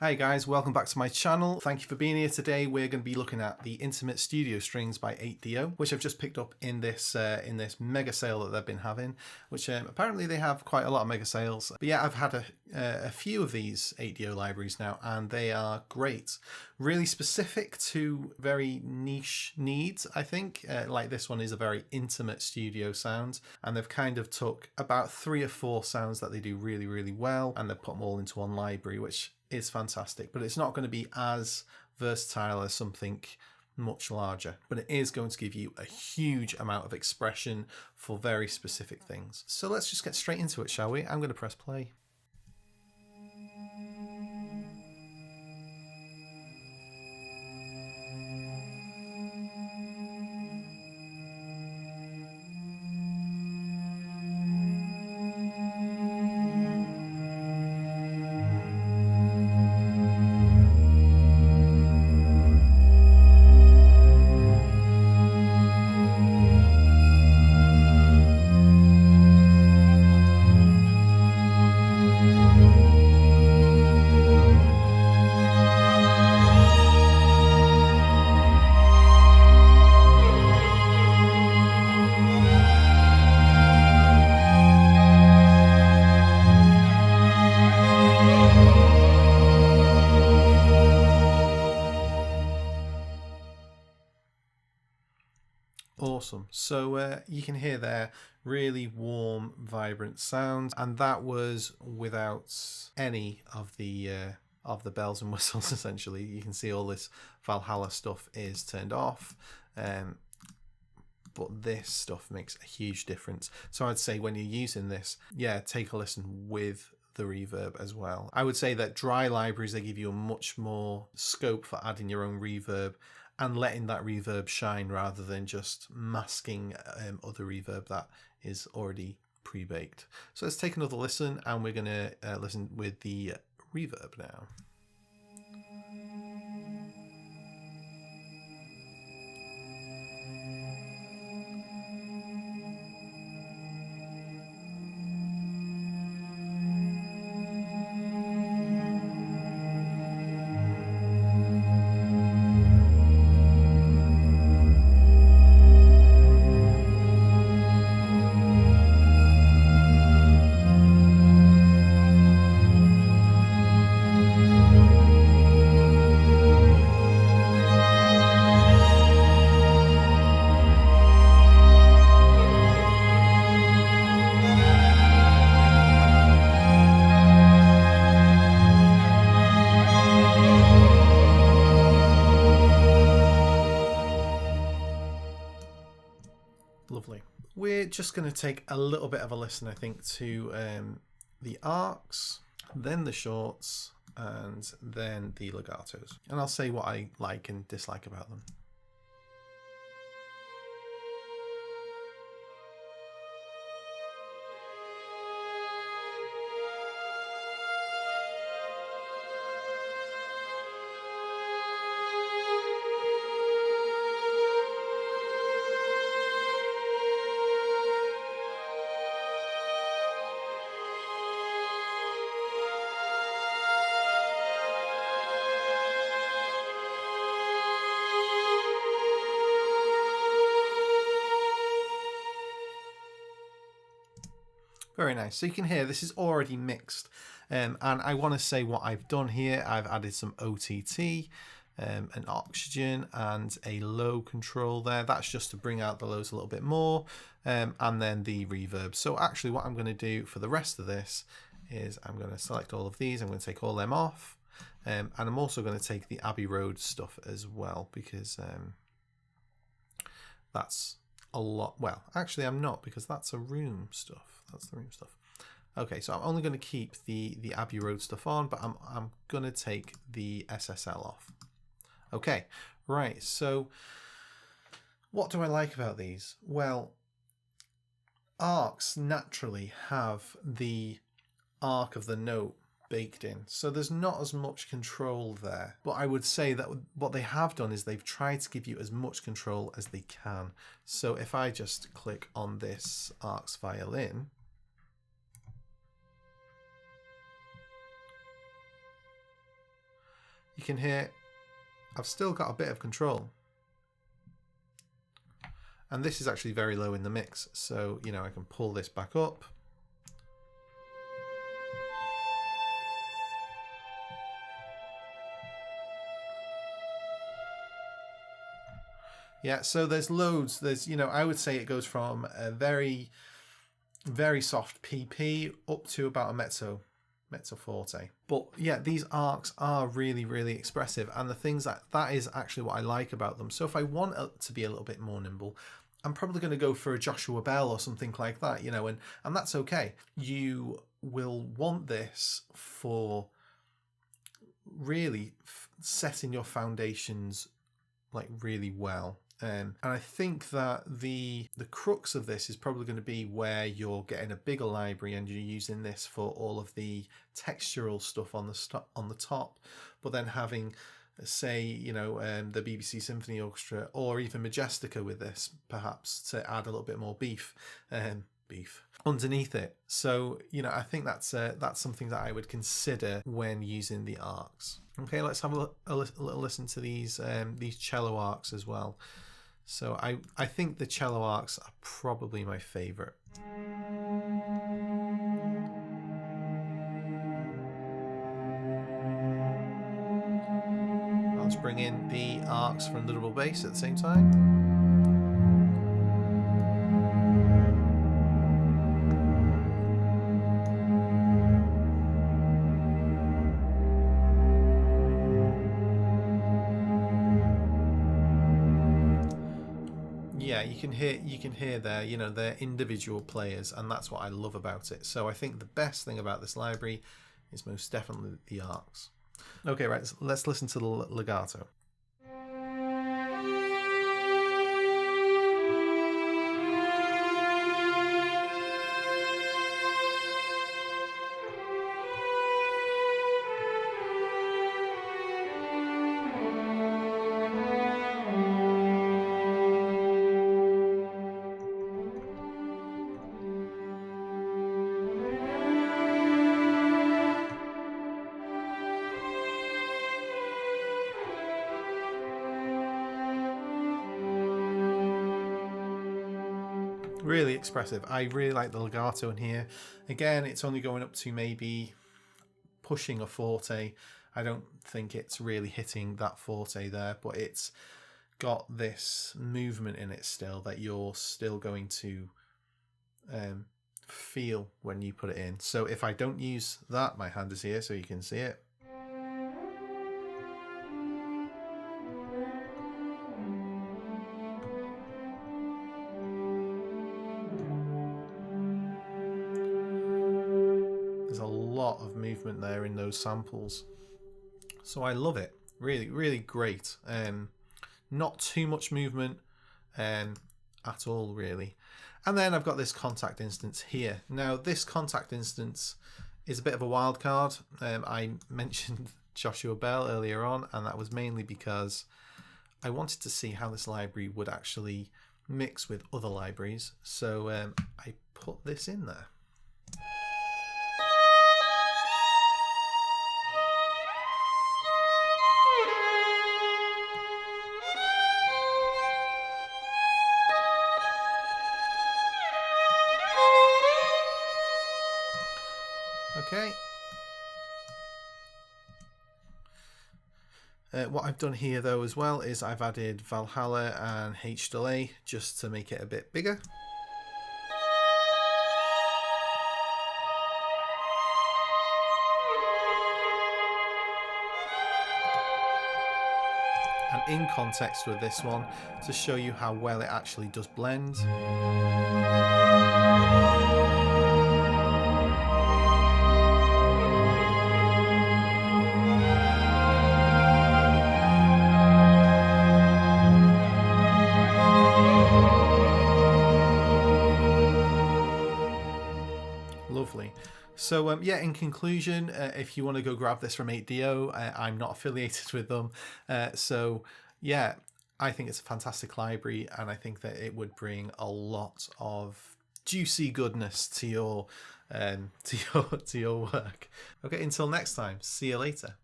Hi guys, welcome back to my channel. Thank you for being here. Today we're going to be looking at the Intimate Studio Strings by 8dio, which I've just picked up in this mega sale that they've been having, which apparently they have quite a lot of mega sales. But yeah, I've had a few of these 8dio libraries now, and they are great. Really specific to very niche needs, I think. Like this one is a very intimate studio sound, and they've kind of took about 3 or 4 sounds that they do really, really well, and they've put them all into one library, which is fantastic. But it's not going to be as versatile as something much larger, but it is going to give you a huge amount of expression for very specific things. So let's just get straight into it, shall we? I'm going to press play. Awesome. So you can hear there really warm, vibrant sounds, and that was without any of the bells and whistles. Essentially, you can see all this Valhalla stuff is turned off, but this stuff makes a huge difference. So I'd say when you're using this, yeah, take a listen with the reverb as well. I would say that dry libraries, they give you a much more scope for adding your own reverb and letting that reverb shine rather than just masking other reverb that is already pre-baked. So let's take another listen, and we're going to listen with the reverb now. Lovely. We're just going to take a little bit of a listen, I think, to the arcs, then the shorts, and then the legatos. And I'll say what I like and dislike about them. Very nice. So you can hear this is already mixed, and I want to say what I've done here. I've added some OTT, an oxygen, and a low control there. That's just to bring out the lows a little bit more, and then the reverb. So actually what I'm going to do for the rest of this is I'm going to select all of these. I'm going to take all them off, and I'm also going to take the Abbey Road stuff as well, because that's a lot. Well, actually I'm not, because that's a room stuff. That's the room stuff. Okay, so I'm only going to keep the Abbey Road stuff on, but I'm going to take the SSL off. Okay, right, so what do I like about these? Well, arcs naturally have the arc of the note baked in, so there's not as much control there. But I would say that what they have done is they've tried to give you as much control as they can. So if I just click on this arcs violin, you can hear I've still got a bit of control. And this is actually very low in the mix. So, you know, I can pull this back up. Yeah, so there's loads. There's, you know, I would say it goes from a very, very soft PP up to about a mezzo forte. But yeah, these arcs are really, really expressive. And the things that is actually what I like about them. So if I want it to be a little bit more nimble, I'm probably going to go for a Joshua Bell or something like that, you know, and that's okay. You will want this for really setting your foundations like really well. And I think that the crux of this is probably going to be where you're getting a bigger library and you're using this for all of the textural stuff on the top, but then having, say, you know, the BBC Symphony Orchestra or even Majestica with this, perhaps to add a little bit more beef underneath it. So, you know, I think that's something that I would consider when using the arcs. Okay, let's have a little listen to these cello arcs as well. So I think the cello arcs are probably my favorite. Let's bring in the arcs from the double bass at the same time. Yeah, you can hear there, you know, they're individual players, and that's what I love about it. So I think the best thing about this library is most definitely the arcs. Okay, right, let's listen to the legato. Really expressive. I really like the legato in here. Again, it's only going up to maybe pushing a forte. I don't think it's really hitting that forte there, but it's got this movement in it still that you're still going to feel when you put it in. So if I don't use that, my hand is here so you can see it. There's a lot of movement there in those samples. So I love it. Really, really great. Not too much movement at all, really. And then I've got this contact instance here. Now, this contact instance is a bit of a wild card. I mentioned Joshua Bell earlier on, and that was mainly because I wanted to see how this library would actually mix with other libraries. So I put this in there. Okay. What I've done here though as well is I've added Valhalla and H delay just to make it a bit bigger. And in context with this one to show you how well it actually does blend. Lovely. So yeah, in conclusion, if you want to go grab this from 8DO, I'm not affiliated with them. So yeah, I think it's a fantastic library, and I think that it would bring a lot of juicy goodness to your to your work. Okay, until next time, see you later.